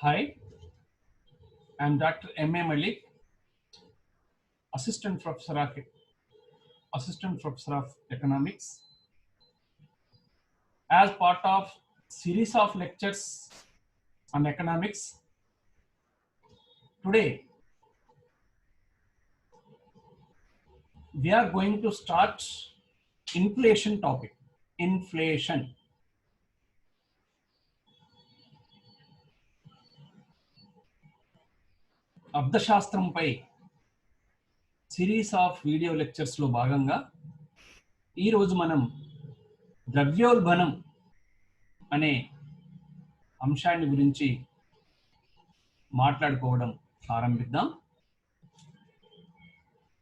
Hi, I'm Dr. M.A. Malik, Assistant Professor of, Assistant Professor of Economics. As part of series of lectures on economics, today we are going to start inflation topic. Inflation. అర్థశాస్త్రంపై series of video లెక్చర్స్లో భాగంగా ఈరోజు మనం ద్రవ్యోల్బణం అనే అంశాన్ని గురించి మాట్లాడుకోవడం ప్రారంభిద్దాం.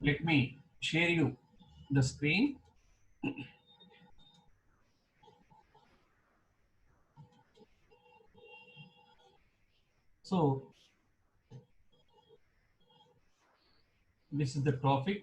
Let me share you the screen. So this is the topic.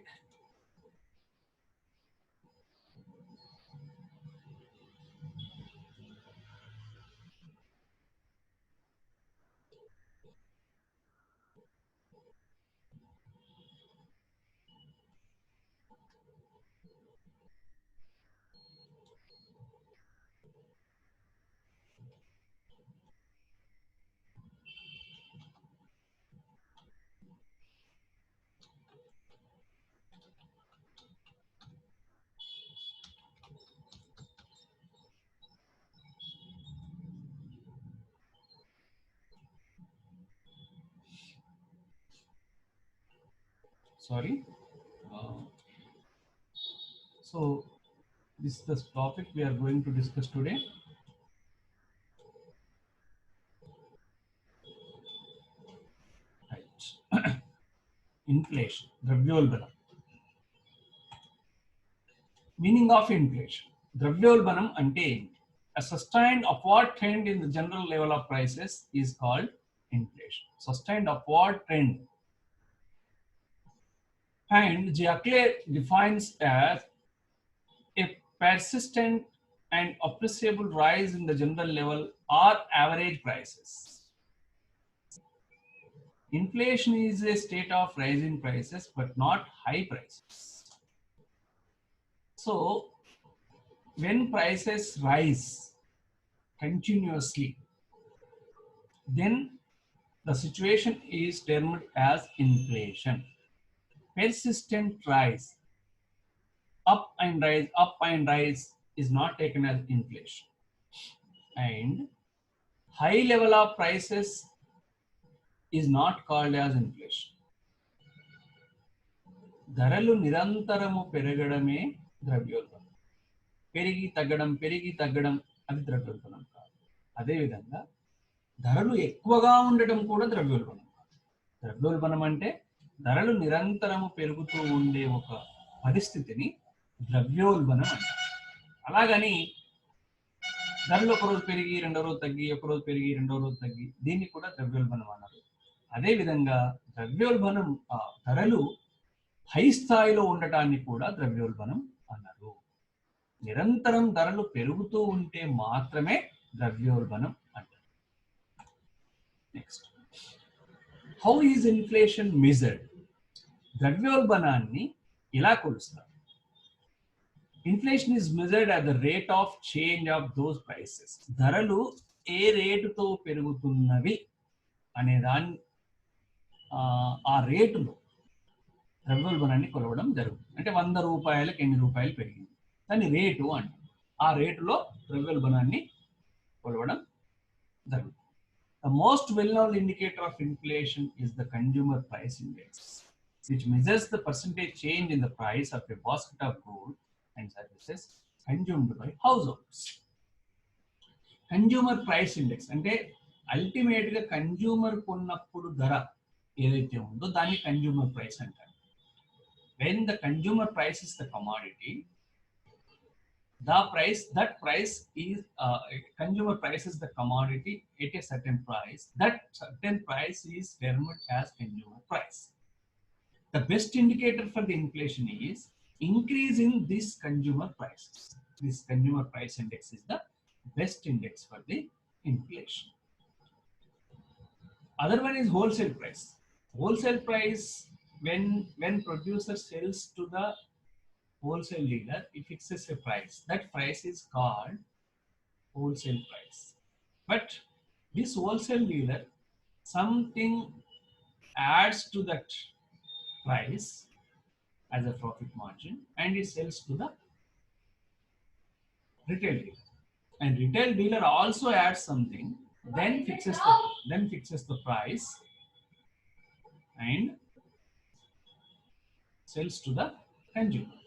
Sorry. So this is the topic we are going to discuss today. Right. Inflation, ద్రవ్యోల్బణం. Meaning of inflation. ద్రవ్యోల్బణం అంటే a sustained upward trend in the general level of prices is called inflation. Sustained upward trend. And Jacquet defines as a persistent and appreciable rise in the general level or average prices. Inflation is a state of rising prices but not high prices. So when prices rise continuously, then the situation is termed as inflation. Persistent rise, up and rise is not taken as inflation. And high level of prices is not called as inflation. ధరలు నిరంతరము పెరగడమే ద్రవ్యోల్బణం. పెరిగి తగ్గడం అది ద్రవ్యోల్బణం కాదు. అదేవిధంగా ధరలు ఎక్కువగా ఉండటం కూడా ద్రవ్యోల్బణం కాదు. ద్రవ్యోల్బణం అంటే ధరలు నిరంతరము పెరుగుతూ ఉండే ఒక పరిస్థితిని ద్రవ్యోల్బణం అంటారు. అలాగని ధరలు ఒకరోజు పెరిగి రెండో రోజు తగ్గి, ఒకరోజు పెరిగి రెండో రోజు తగ్గి, దీన్ని కూడా ద్రవ్యోల్బణం అన్నారు. అదేవిధంగా ద్రవ్యోల్బణం ధరలు హై స్థాయిలో ఉండటాన్ని కూడా ద్రవ్యోల్బణం అన్నారు. నిరంతరం ధరలు పెరుగుతూ ఉంటే మాత్రమే ద్రవ్యోల్బణం అంటారు. Next, how is inflation measured? ద్రవ్యోల్బణాన్ని ఎలా కొలుస్తారు? Inflation is measured at the rate of change of those prices. ధరలు ఏ రేటుతో పెరుగుతున్నవి అనే దాన్ని ఆ రేటులో ద్రవ్యోల్బణాన్ని కొలవడం జరుగుతుంది. అంటే 100 రూపాయలకు ఎన్ని రూపాయలు పెరిగింది దాని రేటు అంటే ఆ రేటులో ద్రవ్యోల్బణాన్ని కొలవడం జరుగుతుంది. The most well-known indicator of inflation is the consumer price index, which measures the percentage change in the price of a basket of goods and services consumed by households. Consumer price index అంటే ultimate గా consumer కొన్నప్పుడు ధర ఏదైతే ఉందో దాన్ని consumer price అంటారు. When the consumer price is the commodity, consumer price is the commodity at a certain price. That certain price is termed as consumer price. The best indicator for the inflation is increase in this consumer prices. This consumer price index is the best index for the inflation. Other one is wholesale price. Wholesale price, when producer sells to the wholesale dealer, he fixes a price. That price is called wholesale price. But this wholesale dealer something adds to that price as a profit margin, and he sells to the retail dealer. And retail dealer also adds something, then fixes the price and sells to the consumer.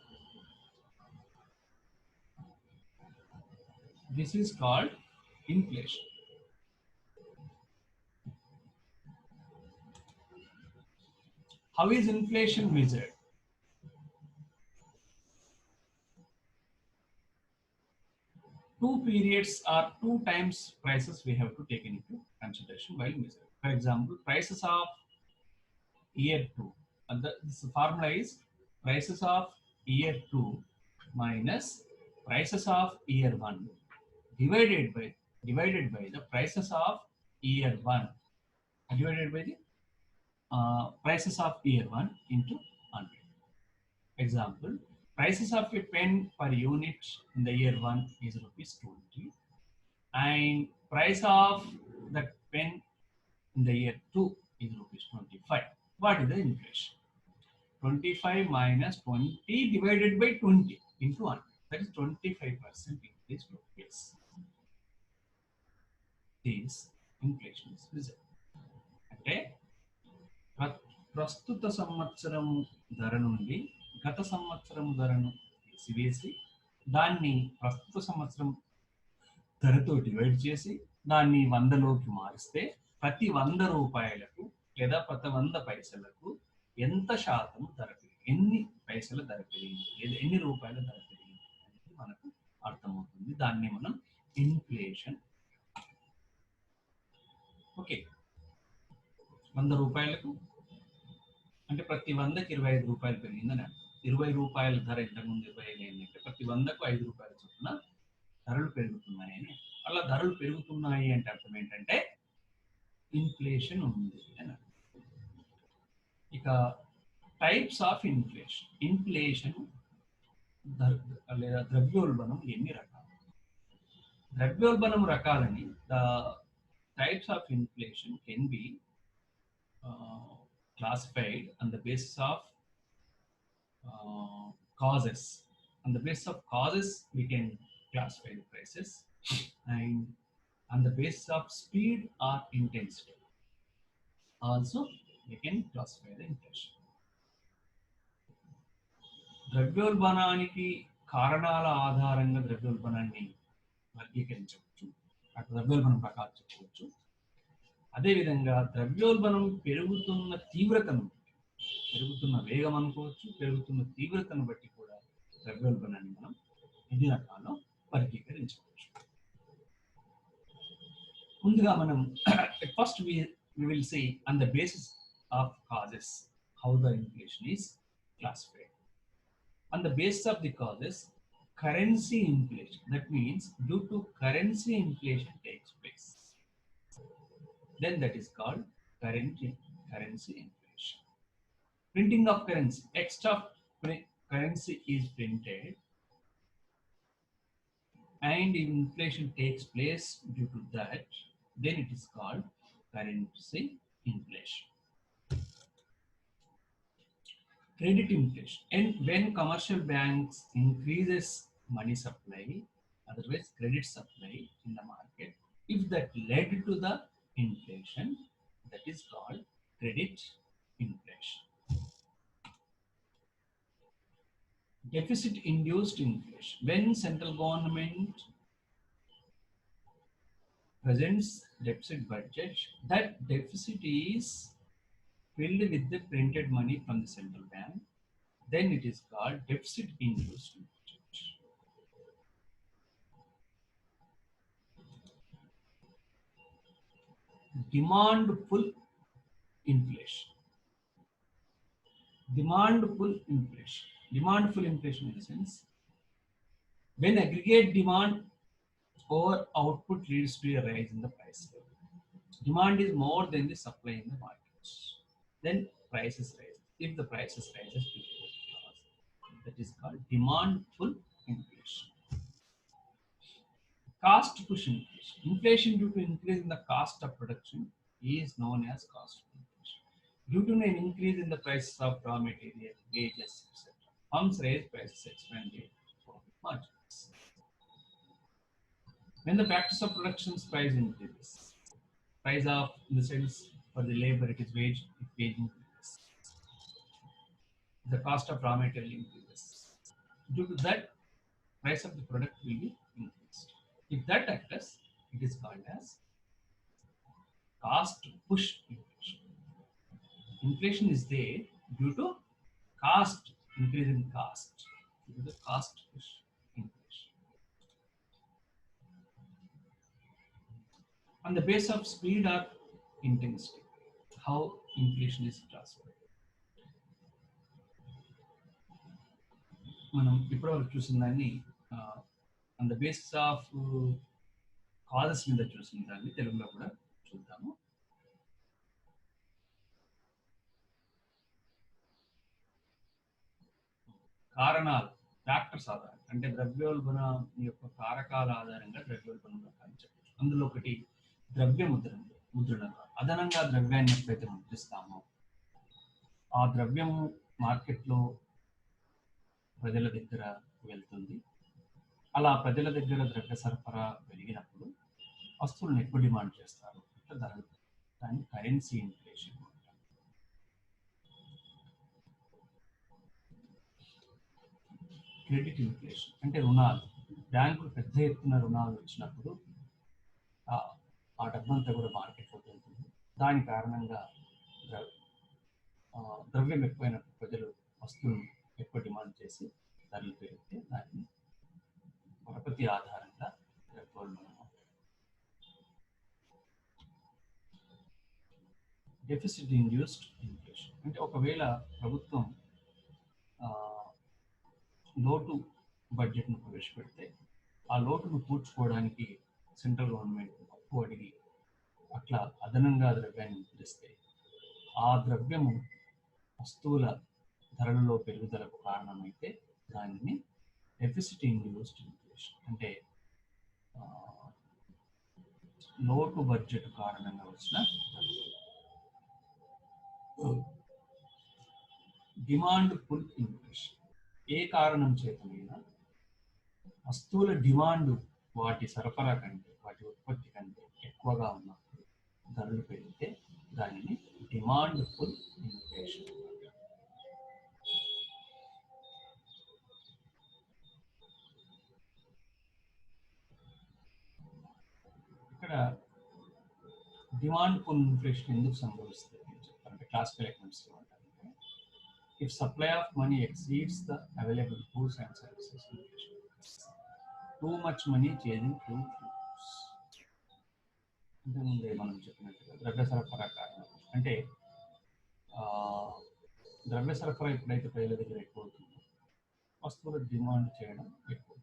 This is called inflation. How is inflation measured? Two periods or two times prices we have to take into consideration while measuring. For example, prices of year 2. This formula is prices of year 2 minus prices of year 1 divided by the prices of year 1 divided by the prices of year 1 into 100. Example, prices of a pen per unit in the year 1 is rupees 20, and price of that pen in the year 2 is rupees 25. What is the inflation? 25 minus 20 divided by 20 into 1. That is 25% increase to place. This inflation is measured. అంటే ప్రస్తుత సంవత్సరం ధర నుండి గత సంవత్సరం ధరను తీసివేసి దాన్ని ప్రస్తుత సంవత్సరం ధరతో డివైడ్ చేసి దాన్ని 100లోకి మారిస్తే ప్రతి 100 రూపాయలకు లేదా ప్రతి 100 పైసలకు ఎంత శాతం ధర పెరిగింది, ఎన్ని పైసల ధర పెరిగింది లేదా ఎన్ని రూపాయల ధర పెరిగింది అనేది మనకు అర్థమవుతుంది. దాన్ని మనం ఇన్ఫ్లేషన్. ఓకే, 100 రూపాయలకు అంటే ప్రతి 100కి 25 రూపాయలు పెరిగిందని అర్థం. 20 రూపాయల ధర ఇంతకుముందు 25 అయిందంటే ప్రతి 100కు 5 రూపాయల చొప్పున ధరలు పెరుగుతున్నాయని. అలా ధరలు పెరుగుతున్నాయి అంటే అర్థం ఏంటంటే ఇన్ఫ్లేషన్ ఉంది అని అర్థం. ఇక టైప్స్ ఆఫ్ ఇన్ఫ్లేషన్. ఇన్ఫ్లేషన్ లేదా ద్రవ్యోల్బణం ఎన్ని రకాలు? ద్రవ్యోల్బణం రకాలని the types of inflation can be classified on the basis of causes. On the basis of causes, we can classify the prices, and on the basis of speed or intensity, also we can classify the inflation. ద్రవ్యోల్బణానికి కారణాల ఆధారంగా ద్రవ్యోల్బణాన్ని వర్గీకరించవచ్చు, అటు ద్రవ్యోల్బణం ప్రకారం చెప్పవచ్చు. అదేవిధంగా ద్రవ్యోల్బణం పెరుగుతున్న తీవ్రతను, పెరుగుతున్న వేగం అనుకోవచ్చు, పెరుగుతున్న తీవ్రతను బట్టి కూడా ద్రవ్యోల్బణాన్ని మనం ఎన్ని రకాల్లో వర్గీకరించవచ్చు. ముందుగా మనం first we will see on the basis of causes how the inflation is classified. On the basis of the causes, currency inflation, that means due to currency inflation takes place, then that is called currency inflation. Printing of currency, extra currency is printed and inflation takes place due to that, then it is called currency inflation. Credit inflation, and when commercial banks increases money supply, otherwise credit supply in the market, if that led to the inflation, that is called credit inflation. Deficit induced inflation, when central government presents deficit budget, that deficit is filled with the printed money from the central bank, then it is called deficit induced inflation. Demand pull inflation. Demand pull inflation. Demand pull inflation in the sense when aggregate demand over output leads to a rise in the price level. Demand is more than the supply in the market. Then prices rise. If the prices rises, that is called demand pull inflation. Cost push inflation. Inflation due to increase in the cost of production is known as cost inflation. Due to an increase in the prices of raw material, wages, etc. Firms raise prices, expand their profit margins. When the factors of production's price increases, price of, in the sense for the labor, it is wage, if wage increases, the cost of raw material increases. Due to that, price of the product will be increased. If that occurs, it is called as cost push inflation. Inflation is there due to cost, increase in cost, due to the cost push inflation. On the base of speed or intensity, how inflation is transferred. మనం ఇప్పటివరకు చూసిన దాన్ని on the basis of causes మీద చూసిన దాన్ని తెలుగులో కూడా చూద్దాము. కారణాలు, ఫ్యాక్టర్స్ ఆధారంగా, అంటే ద్రవ్యోల్బణ యొక్క కారకాల ఆధారంగా ద్రవ్యోల్బణం రకాన్ని చెప్పచ్చు. అందులో ఒకటి ద్రవ్య ముద్రణ. అదనంగా ద్రవ్యాన్ని ఎప్పుడైతే ముద్రిస్తామో ఆ ద్రవ్యము మార్కెట్లో ప్రజల దగ్గర వెళ్తుంది. అలా ప్రజల దగ్గర ద్రవ్య సరఫరా పెరిగినప్పుడు వస్తువులను ఎక్కువ డిమాండ్ చేస్తారు, ధరలు. దాన్ని కరెన్సీ ఇన్ఫ్లేషన్. క్రెడిట్ ఇన్ఫ్లేషన్ అంటే రుణాలు. బ్యాంకులు పెద్ద ఎత్తున రుణాలు ఇచ్చినప్పుడు ఆ డబ్బంతా కూడా మార్కెట్లో వెళ్తుంది. దాని కారణంగా ద్రవ్యం ఎక్కువైనప్పుడు ప్రజలు వస్తువులను ఎక్కువ డిమాండ్ చేసి ధరలు పెరిగితే దాన్ని పరపతి ఆధారంగా ద్రవ్యోల్బణం. డెఫిసిట్ ఇండ్యూస్డ్ ఇన్ఫ్లేషన్ అంటే ఒకవేళ ప్రభుత్వం లోటు బడ్జెట్ను ప్రవేశపెడితే ఆ లోటును పూడ్చుకోవడానికి సెంట్రల్ గవర్నమెంట్ అప్పు అడిగి అట్లా అదనంగా ద్రవ్యాన్ని ముద్రిస్తే ఆ ద్రవ్యము వస్తువుల ధరలలో పెరుగుదలకు కారణమైతే దానిని డెఫిసిట్ ఇండ్యూస్డ్ ఇన్ఫ్లేషన్ అంటే లోటు బడ్జెట్ కారణంగా వచ్చిన డిమాండ్ పుల్ ఇన్ఫ్లేషన్. ఏ కారణం చేతనైనా వస్తువుల డిమాండ్ వాటి సరఫరా కంటే, వాటి ఉత్పత్తి కంటే ఎక్కువగా ఉన్నప్పుడు ధరలు పెరిగితే దానిని డిమాండ్ పుల్ ఇన్ఫ్లేషన్. ఇక్కడ డిమాండ్ పుల్ ఇన్ఫ్లేషన్ ఎందుకు సంభవిస్తుంది అని చెప్పారంటే క్లాసికల్ ఎకనామిక్స్ లో అంటారు, if supply of money exceeds the available goods and services, too much money chasing few goods. ఇంతకుముందే మనం చెప్పినట్టుగా ద్రవ్య సరఫరా కారణం అంటే ద్రవ్య సరఫరా ఎప్పుడైతే ప్రజల దగ్గర ఎక్కువ అవుతుందో వస్తువుల డిమాండ్ చేయడం ఎక్కువ.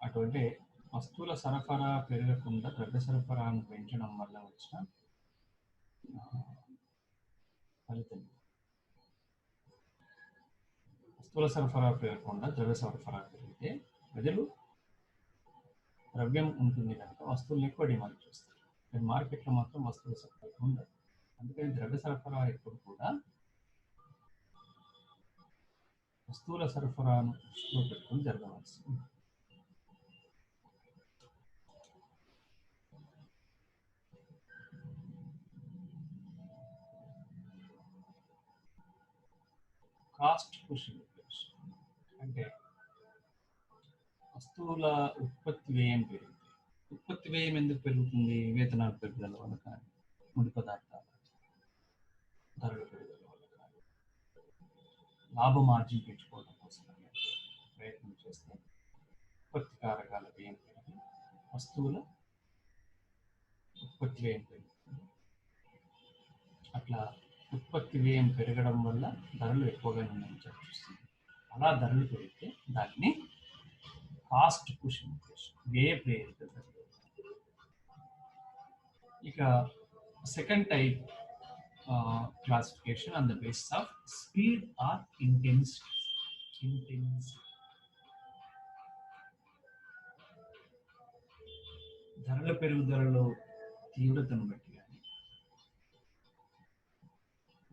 అటువంటి వస్తువుల సరఫరా పెరగకుండా ద్రవ్య సరఫరాను పెంచడం వల్ల వచ్చిన ఫలితం. వస్తువుల సరఫరా పెరగకుండా ద్రవ్య సరఫరా పెరిగితే ప్రజలు ద్రవ్యం ఉంటుంది కనుక వస్తువులను ఎక్కువ డిమాండ్ చేస్తారు. కానీ మార్కెట్లో మాత్రం వస్తువుల సరఫరా ఉండదు. అందుకని ద్రవ్య సరఫరా ఎప్పుడు కూడా వస్తువుల సరఫరాను దృష్టిలో పెట్టుకుని జరగవలసి ఉంది. కాస్ట్ పుష్ ఇన్ఫ్లేషన్ అంటే వస్తువుల ఉత్పత్తి వ్యయం పెరుగుతుంది. ఉత్పత్తి వ్యయం ఎందుకు పెరుగుతుంది? వేతనాల పెరుగుదల వల్ల కానీ, ముడి పదార్థాల ధరల పెరుగుదల వల్ల కానీ, లాభ మార్జిన్ పెంచుకోవడం కోసం ప్రయత్నం చేస్తే ఉత్పత్తి కారకాల వ్యయం పెరిగి వస్తువుల ఉత్పత్తి వ్యయం పెరుగుతుంది. అట్లా ఉత్పత్తి వ్యయం పెరగడం వల్ల ధరలు ఎక్కువగా నిర్ణయించాల్సి వస్తుంది. అలా ధరలు పెరిగితే దాన్ని కాస్ట్ పుష్ ఇన్ఫ్లేషన్, వ్యయ ప్రేరిత ధరలు. ఇక second type classification on the basis of speed or intensity. ధరల పెరుగుదలలో తీవ్రతను బట్టి కానీ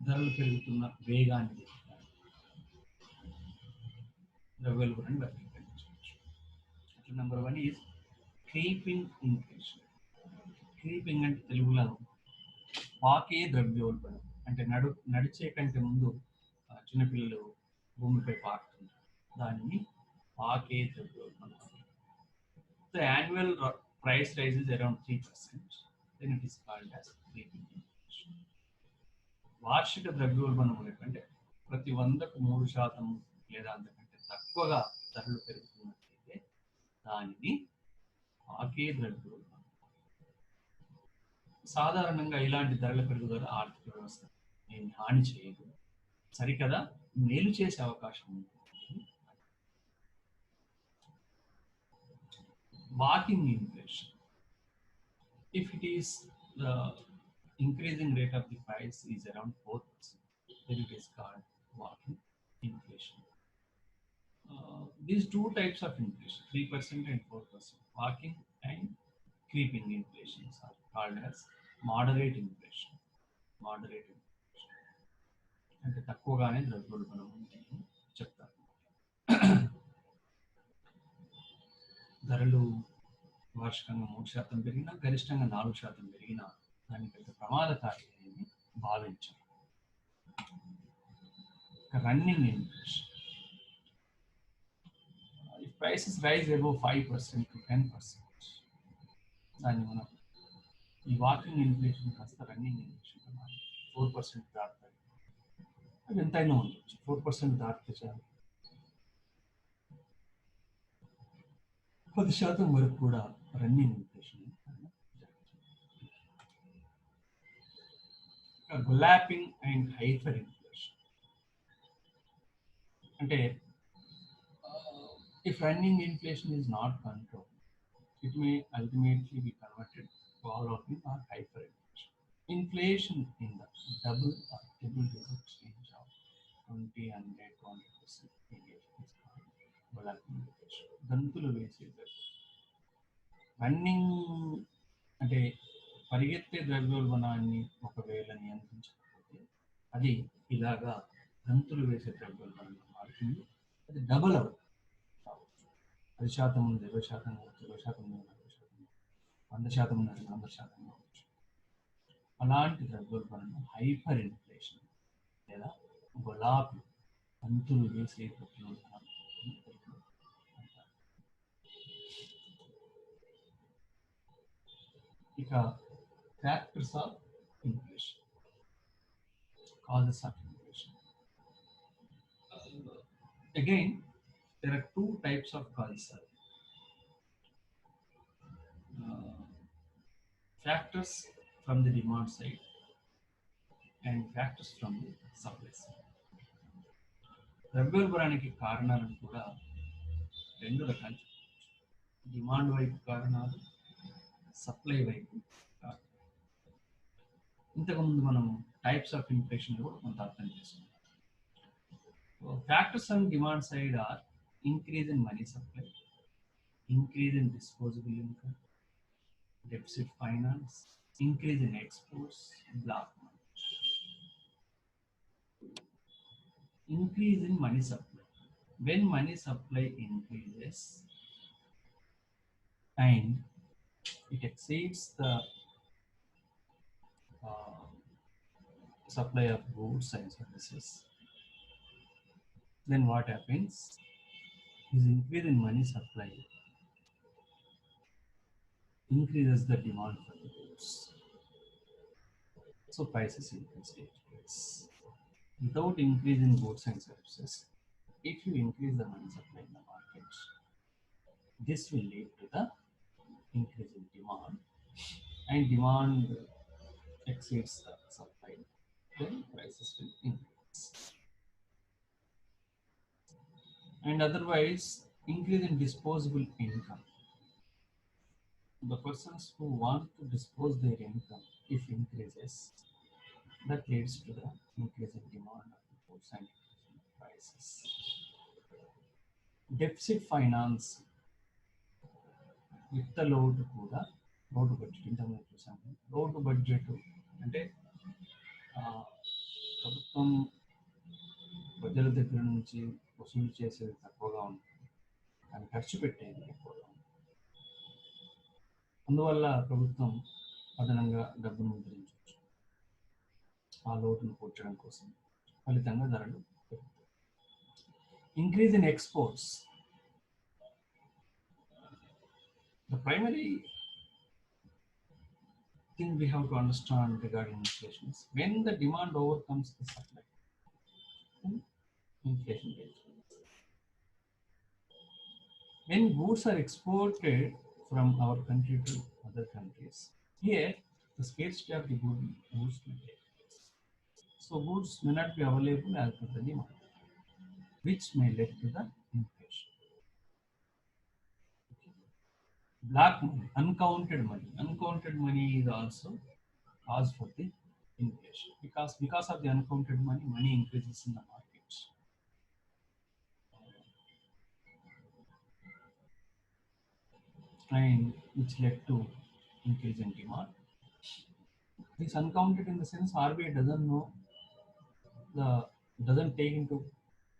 ధరలు పెరుగుతున్న వేగాన్ని బట్టి కానీ ద్రవ్యోల్బణాన్ని వర్గీకరించవచ్చు. అట్లా number 1 is creeping inflation. Creeping అంటే తెలుగులో పాకే ద్రవ్యోల్బణం. అంటే నడిచే కంటే ముందు చిన్నపిల్లలు భూమిపై పాకుతుంటారు, దానిని పాకే ద్రవ్యోల్బణం. The annual price rise is around 3%, then it is called as creeping inflation. వార్షిక ద్రవ్యోల్బణం అంటే ప్రతి 100కు 3% లేదా అంతకంటే తక్కువగా ధరలు పెరుగుతున్నట్లయితే దానిని పాకే ద్రవ్యోల్బణం. సాధారణంగా ఇలాంటి ధరల పెరుగుదల ఆర్థిక వ్యవస్థ ఏమి హాని చేయదు, సరికదా మేలు చేసే అవకాశం ఉంటుంది. Walking inflation. If it is the increasing rate of the price is around 4%, then it is called walking inflation. These two types of inflation, 3% and 4%, walking and creeping inflations are called as moderate inflation. Moderate inflation. అంటే తక్కువగానే ద్రవ్యోల్బణం ఉంటుందని చెప్తారు. ధరలు వార్షికంగా 3% పెరిగినా, గరిష్టంగా 4% పెరిగినా దాని పెద్ద ప్రమాదకారి అని భావించారు. Running inflation. If prices rise above 5% to 10%, దాన్ని మనం ఈ వాకింగ్ ఇన్ఫ్లేషన్ కాస్త రన్నింగ్ ఇన్ఫ్లేషన్ అన్నమాట. 4% దాటుతాయి, అది ఎంతైనా ఉండొచ్చు. 4% దాటితే చాలు 10% వరకు కూడా running inflation. Galloping and hyper inflation అంటే if running inflation is not controlled, it may ultimately be converted to galloping or hyperinflation. Inflation in the double or triple digit range of 20, 100, 200% is called galloping inflation. దంతులు వేసేది running అంటే పరిగెత్తే ద్రవ్యోల్బణాన్ని ఒకవేళ నియంత్రించకపోతే అది ఇలాగా దంతులు వేసే ద్రవ్యోల్బణంగా మారుతుంది. అది డబుల్ అవుతుంది. 10% ఉంది 20% కావచ్చు, 20% ఉంది 40%, 100% ఉంది 100% కావచ్చు. అలాంటి ద్రవ్యోల్బణం హైపర్ ఇన్ఫ్లేషన్ లేదా గులాబీ దంతులు వేసే ద్రవ్యోల్బణం. ఇక factors of inflation, causes of inflation. Again, there are two types of causes. Factors from the demand side and factors from the supply side. ద్రవ్యోల్బణానికి కారణాలను కూడా రెండు రకాలు. డిమాండ్ వైపు కారణాలు, సప్లై వైపు కారణాలు. ఇంతకుముందు మనం టైప్స్ ఆఫ్ ఇన్ఫ్లేషన్ కూడా కొంత అర్థం చేసుకున్నాం. Factors on demand side are increase in money supply, increase in disposable income, deficit finance, increase in exports, black money. Increase in money supply. When money supply increases and it exceeds the supply of goods and services, then what happens is increase in money supply increases the demand for the goods, so prices increase. Without increase in goods and services, if you increase the money supply in the market, this will lead to the increase in demand, and demand exceeds the supply, then prices will increase. And otherwise, increase in disposable income. the persons who want to dispose their income if increases, that leads to the increase in demand of the goods and increase in prices. Deficit finance విత్త లోటు కూడా లోటు budget ఇంతకుముందు చూసాము. లోటు budget అంటే ప్రభుత్వం ప్రజల దగ్గర నుంచి వసూలు చేసేది తక్కువగా ఉంటుంది, కానీ ఖర్చు పెట్టేది ఎక్కువగా ఉంటుంది. అందువల్ల ప్రభుత్వం అదనంగా డబ్బును ముద్రించవచ్చు ఆ లోటును పూడ్చడం కోసం. ఫలితంగా ధరలు పెరుగుతాయి. Increase in exports. The primary thing we have to understand regarding inflation is when the demand overcomes the supply, then inflation takes place. When goods are exported from our country to other countries, here the scarcity of the goods may take place. So goods may not be available as per the demand, which may lead to the inflation. Black money, uncounted money. Uncounted money is also cause for the inflation because of the uncounted money, money increases in the markets. And which led to increase in demand. This uncounted in the sense RBI doesn't take into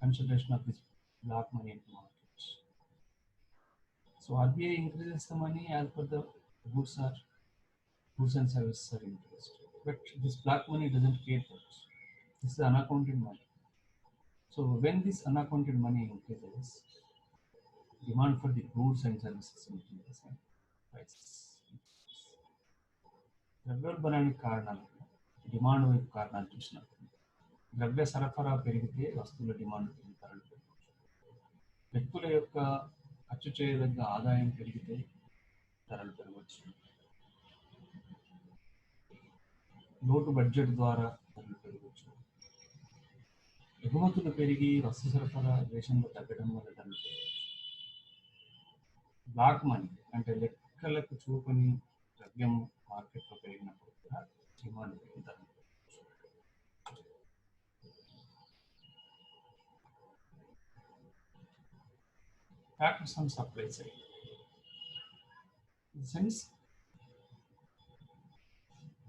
consideration of this black money in the markets. So RBI increases the money as per the goods and services are increased. But this black money doesn't care for this. This is unaccounted money. So when this unaccounted money increases, demand for the goods and services increases and prices. ద్రవ్యోల్బణానికి కారణాలు demand వైపు కారణాలు చూసినప్పుడు ద్రవ్య సరఫరా పెరిగితే వస్తువుల demand ధరలు పెరగవచ్చు. వ్యక్తుల యొక్క ఖర్చు చేయదగ్గ ఆదాయం పెరిగితే ధరలు పెరగవచ్చు. లోటు బడ్జెట్ ద్వారా ధరలు పెరగవచ్చు. ఎగుమతులు పెరిగి వస్తు సరఫరా దేశంలో తగ్గడం వల్ల ధరలు పెరగవచ్చు. బ్లాక్ మనీ అంటే లెక్కలకు చూపని ద్రవ్యం మార్కెట్లో పెరిగినప్పుడు కూడా డిమాండ్ పెరిగి ధరలు పెరగవచ్చు. Factors on supply side. In the sense,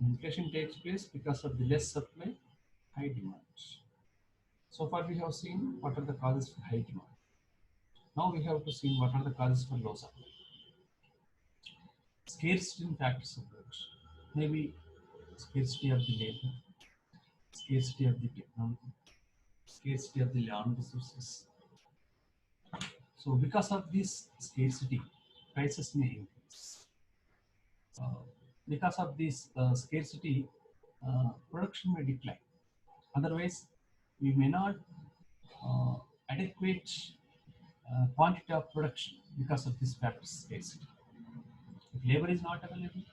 inflation takes place because of the less supply, high demand. So far we have seen what are the causes for high demand. Now we have to see what are the causes for low supply. Scarcity factors of goods. Maybe scarcity of the labor, scarcity of the technology, scarcity of the land resources. So because of this scarcity, prices may increase. Because of this scarcity, production may decline. Otherwise, we may not adequate quantity of production because of this factor scarcity. If labor is not available,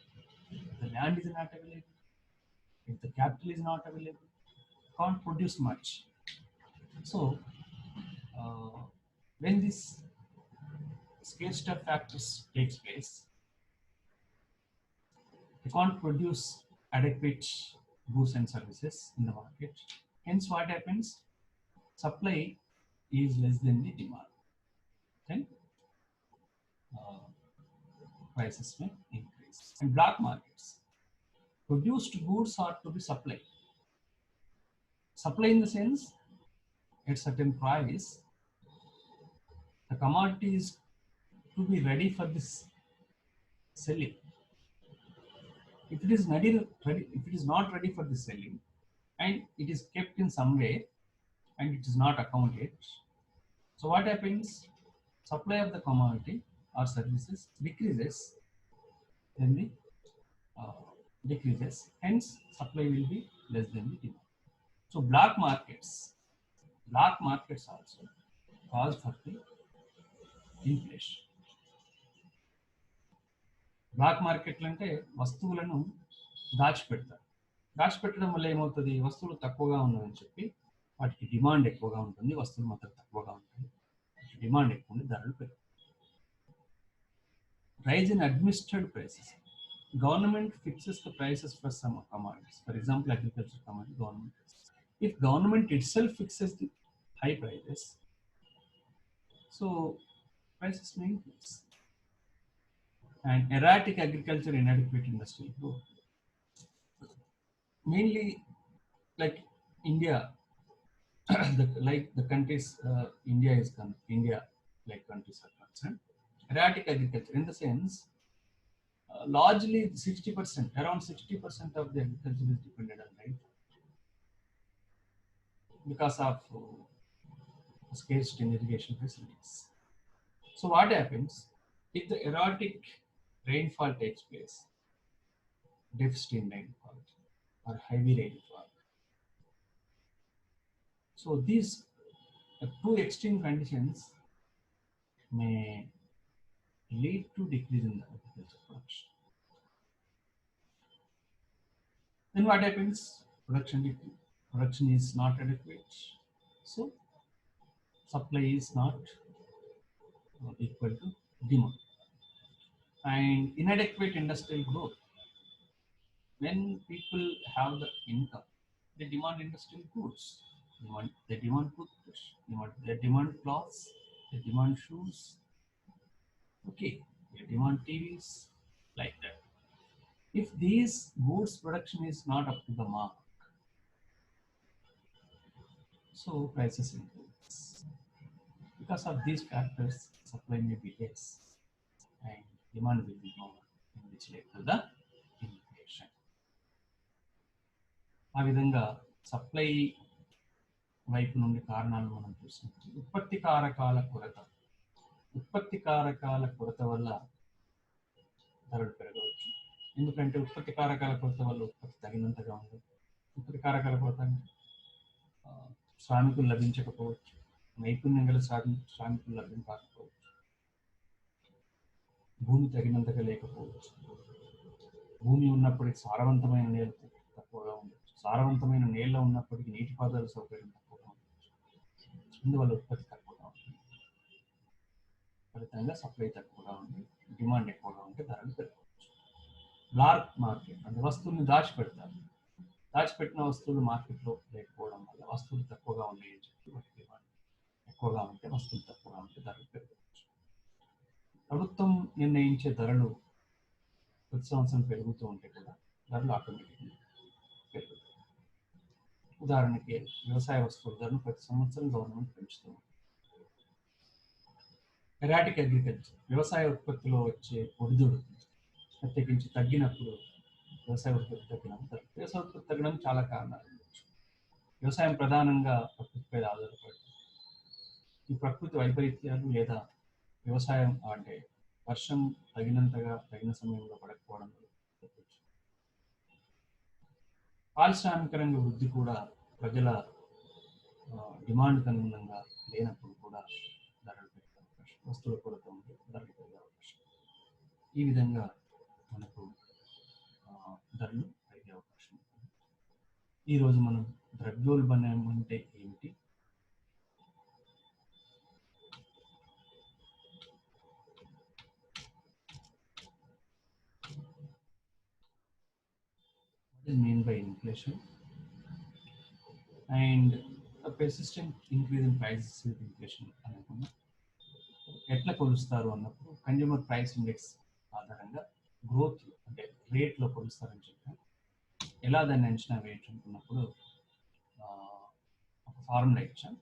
if the land is not available, if the capital is not available, can't produce much. So when this scarcity factors takes place, they can't produce adequate goods and services in the market. Hence what happens? Supply is less than the demand. Then prices may increase. And black markets, produced goods are to be supplied. Supply in the sense, at certain price, the commodity is to be ready for this selling. If it is not ready for the selling, and it is kept in some way, and it is not accounted, so what happens? Supply of the commodity or services decreases, then the decreases. Hence, supply will be less than the demand. So black markets also cause for the inflation. Black మార్కెట్లు అంటే వస్తువులను దాచిపెట్టడం వల్ల ఏమవుతుంది? వస్తువులు తక్కువగా ఉన్నాయని చెప్పి వాటికి డిమాండ్ ఎక్కువగా ఉంటుంది, వస్తువులు మాత్రం తక్కువగా ఉంటాయి. డిమాండ్ ఎక్కువ ఉంది, ధరలు పెరుగుతాయి. rise in administered prices. Government fixes the prices for some commodities. For example, agriculture commodity government. If government itself fixes the high prices, so prices may increase. And erratic agriculture, inadequate industrial growth. Mainly, like India, the countries, India, like countries are concerned. Erratic agriculture, in the sense, largely 60%, around 60% of the agriculture is dependent on rain because of scarcity in irrigation facilities. So what happens if the erratic rainfall takes place, deficit in rainfall or heavy rainfall? So these two extreme conditions may lead to decrease in the agriculture production. Then what happens? Production is not adequate, so supply is not equal to demand. And inadequate industrial growth. When people have the income, they demand industrial goods. They demand toothbrush. They demand clothes. They demand shoes. Okay, they demand TVs, like that. If these goods production is not up to the mark, so prices increase. Because of these factors, supply may be less and demand will be more, which led to the inflation. ఆ విధంగా supply వైపు నుండి కారణాలు మనం చూసినప్పుడు ఉత్పత్తి కారకాల కొరత వల్ల ధరలు పెరగవచ్చు. ఎందుకంటే ఉత్పత్తి కారకాల కొరత వల్ల ఉత్పత్తి తగినంతగా ఉండదు. ఉత్పత్తి కారకాల కొరత అంటే శ్రామికులు లభించకపోవచ్చు, నైపుణ్యం గల శ్రామికులు లభించకపోవచ్చు, భూమి తగినంతగా లేకపోవచ్చు, భూమి ఉన్నప్పటికీ సారవంతమైన నేల తక్కువగా ఉండవచ్చు, సారవంతమైన నేల ఉన్నప్పటికీ నీటిపారుదల సౌకర్యం తక్కువగా ఉండవచ్చు, అందువల్ల ఉత్పత్తి తక్కువగా ఉంటుంది. ఫలితంగా సప్లై తక్కువగా ఉంది, డిమాండ్ ఎక్కువగా ఉంటే ధరలు పెరగవచ్చు. బ్లాక్ మార్కెట్ అంటే వస్తువుల్ని దాచిపెట్టిన వస్తువులు మార్కెట్లో లేకపోవడం వల్ల వస్తువులు తక్కువగా ఉన్నాయని చెప్పి వాటి డిమాండ్ ఎక్కువగా ఉంటే వస్తువులు తక్కువగా ఉంటే ధరలు పెరగవచ్చు. ప్రభుత్వం నిర్ణయించే ధరలు ప్రతి సంవత్సరం పెరుగుతూ ఉంటే కూడా ధరలు ఆటోమేటిక్గా పెరుగుతాయి. ఉదాహరణకి వ్యవసాయ వస్తువుల ధరను ప్రతి సంవత్సరం గవర్నమెంట్ పెంచుతుంది. ఎరాటిక్ అగ్రికల్చర్, వ్యవసాయ ఉత్పత్తిలో వచ్చే ఒడిదుడు ప్రత్యేకించి తగ్గినప్పుడు వ్యవసాయ ఉత్పత్తి తగ్గడం చాలా కారణాలు ఉండొచ్చు. వ్యవసాయం ప్రధానంగా ప్రకృతిపై ఆధారపడుతుంది. ఈ ప్రకృతి వైపరీత్యాలు లేదా వ్యవసాయం అంటే వర్షం తగిన సమయంలో పడకపోవడం చెప్పచ్చు. పారిశ్రామిక రంగ వృద్ధి కూడా ప్రజల డిమాండ్కి అనుగుణంగా లేనప్పుడు కూడా ధరలు పెరిగే అవకాశం, వస్తువుల కొరత ఉంటే ధరలు పెరిగే అవకాశం. ఈ విధంగా మనకు ధరలు పెరిగే అవకాశం ఉంటుంది. ఈరోజు మనం ద్రవ్యోల్బణం అంటే ఏమిటి, what is mean by inflation and a persistent increase in prices with inflation అనుకున్నా ఎట్లా కొలుస్తారు అన్నప్పుడు కన్జ్యూమర్ ప్రైస్ ఇండెక్స్ ఆధారంగా గ్రోత్ అంటే రేట్లో కొలుస్తారని చెప్పాను. ఎలా దాన్ని అంచనా వేయచ్చు అనుకున్నప్పుడు ఒక ఫార్ములా ఇచ్చాను.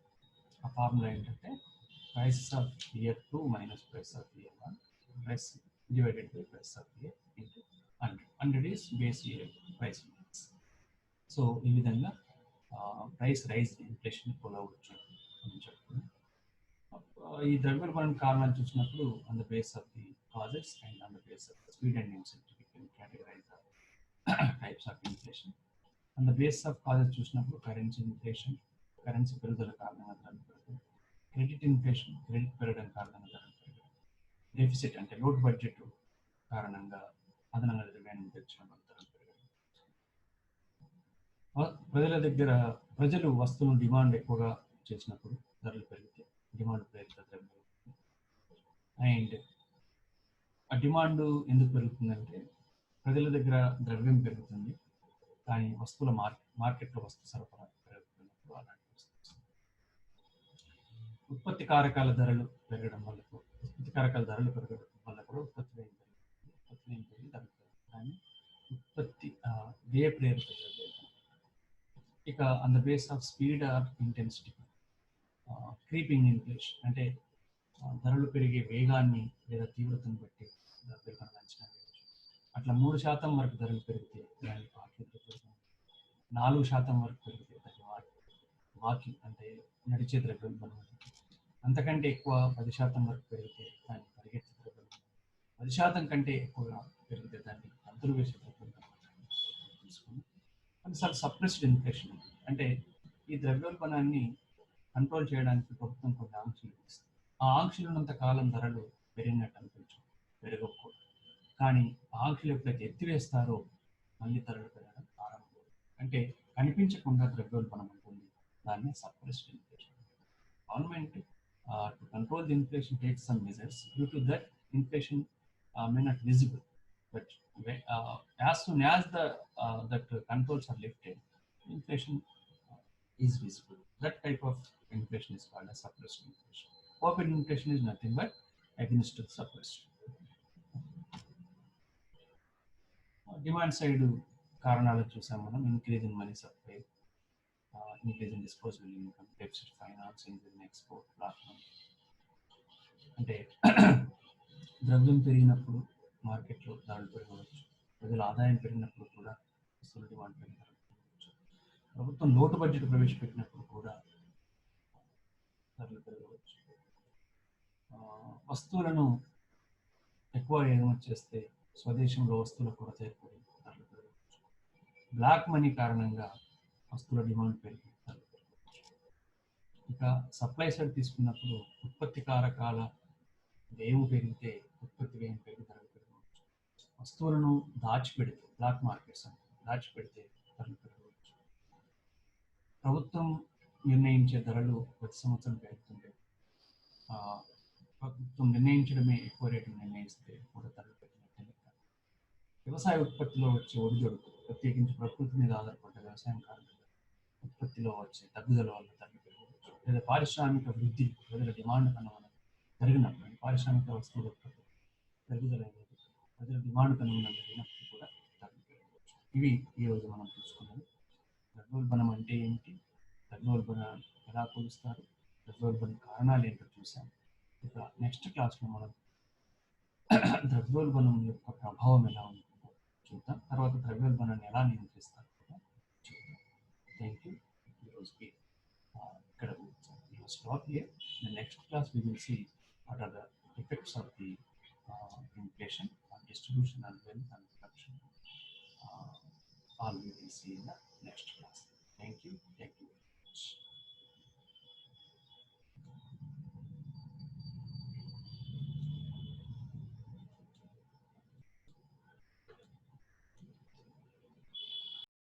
ఆ ఫార్ములా ఏంటంటే prices of year 2 minus price of year 1 price divided by price of year into 100 is base year price index. So ఈ విధంగా ప్రైస్ రైజ్ ఇన్ఫ్లేషన్ కొలవచ్చు అని చెప్తున్నాను. ఈ ద్రవ్యోల్బణం కారణాలు చూసినప్పుడు on the base of the causes and on the base of the speed and intensity we can categorize the types of inflation. On the base of causes చూసినప్పుడు currency inflation, currency పెరుగుదల కారణంగా ధరలు పెరగడం, క్రెడిట్ ఇన్ఫ్లేషన్, క్రెడిట్ పెరగడం కారణంగా ధరలు పెరగడం, deficit అంటే లోటు బడ్జెట్ కారణంగా అదనంగా రిమైనింగ్ తెచ్చడం వల్ల ధరలు పెరగడం, ప్రజలు వస్తువులను డిమాండ్ ఎక్కువగా చేసినప్పుడు ధరలు పెరిగితే డిమాండ్ పెరిగితే ధరలు. అండ్ ఆ డిమాండ్ ఎందుకు పెరుగుతుందంటే ప్రజల దగ్గర ద్రవ్యం పెరుగుతుంది, కానీ వస్తువుల మార్కెట్లో వస్తు సరఫరా పెరుగుతున్నప్పుడు అలాంటి ఉత్పత్తి కారకాల ధరలు పెరగడం వల్ల కూడా ఉత్పత్తి వ్యయం పెరుగుతుంది. ఉత్పత్తి వ్యయం పెరిగి ధరలు పెరుగుతుంది. కానీ ఉత్పత్తి వ్యయ ప్రేరిత ద్రవ్యోల్బణం. ఇక on the base of speed or intensity creeping inflation, అంటే ధరలు పెరిగే వేగాన్ని లేదా తీవ్రతను బట్టి ద్రవ్యోల్బణం అంచనా వేయవచ్చు. అట్లా 3% వరకు ధరలు పెరిగితే దాన్ని బాకీ ద్రవ్యోల్బణం, 4% వరకు పెరిగితే దాన్ని వాకి అంటే నడిచే ద్రవ్యోల్బణం, అంతకంటే ఎక్కువ 10% వరకు పెరిగితే దాన్ని పరిగెత్తే ద్రవ్యోల్బణం, 10% కంటే ఎక్కువగా పెరిగితే దాన్ని అంతులు వేసే ద్రవ్యోల్బణం తీసుకుని కొన్నిసార్లు సప్రెస్డ్ ఇన్ఫ్లేషన్, అంటే ఈ ద్రవ్యోల్బణాన్ని కంట్రోల్ చేయడానికి ప్రభుత్వం కొన్ని ఆంక్షలు విధిస్తుంది. ఆ ఆంక్షలు ఉన్నంత కాలం ధరలు పెరిగినట్టు అనిపించు, పెరగకూడదు. కానీ ఆంక్షలు ఎప్పుడైతే ఎత్తివేస్తారో మళ్ళీ ధరలు పెరగడం ప్రారంభం. అంటే కనిపించకుండా ద్రవ్యోల్బణం ఉంటుంది, దాన్ని suppressed inflation. Government to control the inflation takes some measures. Due to that, inflation may not visible, but as soon as that controls are lifted, inflation is visible. That type of inflation is called as suppressed inflation. Open inflation is nothing but against the suppressed. Demand side కారణాలు చూసాం మనం. Increase in money supply, increase in disposable income, deficit finance, increase in export, black money. అంటే ద్రవ్యం పెరిగినప్పుడు మార్కెట్లో ధరలు పెరగవచ్చు, ప్రజల ఆదాయం పెరిగినప్పుడు కూడా వస్తువుల డిమాండ్ పెరగవచ్చు, ప్రభుత్వం లోటు బడ్జెట్ ప్రవేశపెట్టినప్పుడు కూడా ధరలు పెరగవచ్చు, వస్తువులను ఎక్కువ ఎగుమతి చేస్తే స్వదేశంలో వస్తువుల కొరత ఏర్పడి ధరలు పెరగవచ్చు, బ్లాక్ మనీ కారణంగా వస్తువుల డిమాండ్ పెరిగి ధరలు పెరగవచ్చు. ఇక సప్లై సైడ్ తీసుకున్నప్పుడు ఉత్పత్తి కారకాల వ్యయం పెరిగితే ఉత్పత్తి వ్యయం పెరిగి ధరలు పెరగవచ్చు, వస్తువులను దాచిపెడితే బ్లాక్ మార్కెట్స్ అంటే దాచిపెడితే ధరలు పెరగవచ్చు, ప్రభుత్వం నిర్ణయించే ధరలు ప్రతి సంవత్సరం పెరుగుతుంటే ప్రభుత్వం నిర్ణయించడమే ఎక్కువ రేటు నిర్ణయిస్తే కూడా ధరలు పెరిగినట్టే లెక్క. వ్యవసాయ ఉత్పత్తిలో వచ్చే ఒడిదొడుకు, ప్రత్యేకించి ప్రకృతి మీద ఆధారపడ్డ వ్యవసాయం కారణంగా ఉత్పత్తిలో వచ్చే తగ్గుదల వల్ల ధరలు పెరగవచ్చు, లేదా పారిశ్రామిక వృద్ధి ప్రజల డిమాండ్ అనుగుణంగా జరిగినప్పుడు, పారిశ్రామిక వస్తువుల ఉత్పత్తి పెరుగుదల అనేది ప్రజల డిమాండ్ అనుగుణంగా జరిగినప్పుడు కూడా ధరలు పెరగవచ్చు. ఇవి ఈరోజు మనం చూసుకున్నది. ద్రవ్యోల్బణం అంటే ఏమిటి, ద్రవ్యోల్బణం ఎలా కొలుస్తారు, ద్రవ్యోల్బణం కారణాలు ఏంటో చూసాం. ఇక నెక్స్ట్ క్లాస్లో మనం ద్రవ్యోల్బణం యొక్క ప్రభావం ఎలా ఉంటుందో చూద్దాం, తర్వాత ద్రవ్యోల్బణాన్ని ఎలా నియంత్రిస్తారు కూడా చూద్దాం. Thank you. ఈరోజుకి ఇక్కడ stop here. The next class we will see what are the effects of the inflation on distribution and wealth and production. All we will see in the next class. Thank you. Thank you.